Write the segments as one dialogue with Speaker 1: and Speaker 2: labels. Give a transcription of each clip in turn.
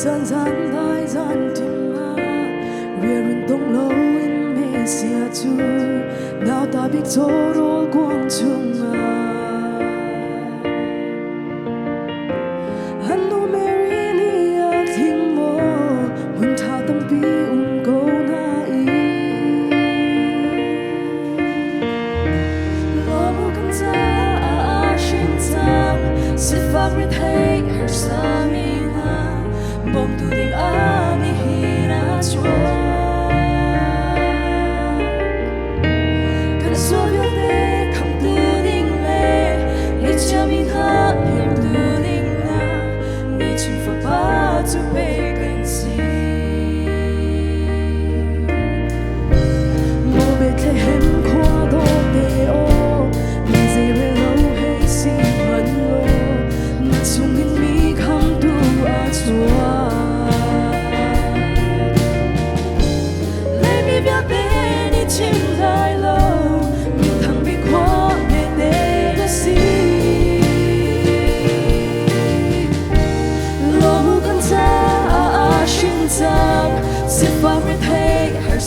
Speaker 1: gian gian thái gian tim ma ria rin tông lâu in me sia chu nào ta biết cho rồi quang chung ma anh nu meri ni a thim mo hun tha tâm pi go na i lo bu kan za a shin sang si fa rit hey her sa mi ha bom tu ding a mi hi na chua kan so yo de kam tu ding le ni cha mi ha him tu ding na ni chin fa ba tu pe kan si mo be te hem kwa do de o ni ze re lo hey si han lo na chung in mi kam tu a chua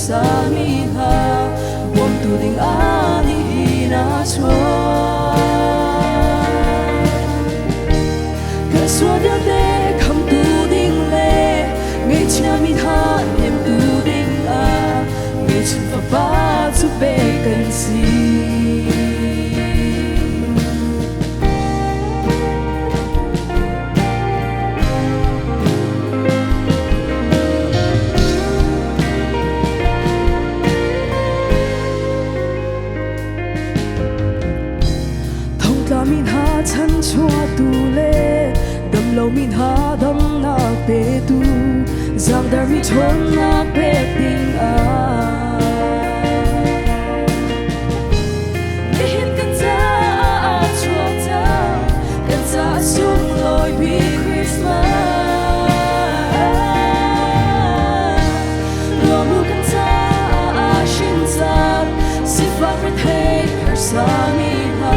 Speaker 1: sa mi ha bom tu ding a ni hi na chua ka so dia de kham tu ding le ngai cha mi ha nem tu ding a ngai chin fa ba chu be kan si min ha chan chua tu le dam lo min ha dam na pe tu zang dar mi thon na pe ting a ni hit kan za a chua ta kan za sum loi bi Christmas lo mu kan za a shin za si fa rit hey her sa mi ha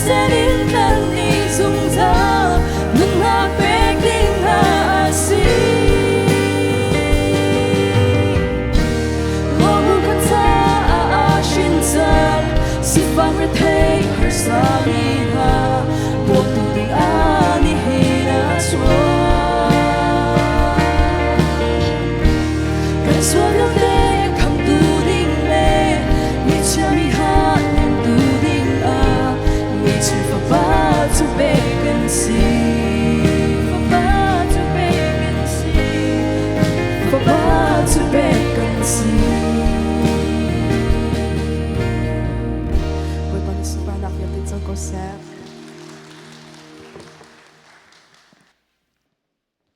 Speaker 1: Sen in kan ni zung za nung ha pek ding ha si lo mu kan sa a shin sa si fang re thei her sa mi ha bo tu ding a ni hi na chua kan so yo de kam tu ding le ni cha mi ha nem tu ding a chin fa ba tu be kan si fa ba tu be kan si fa ba tu be kan si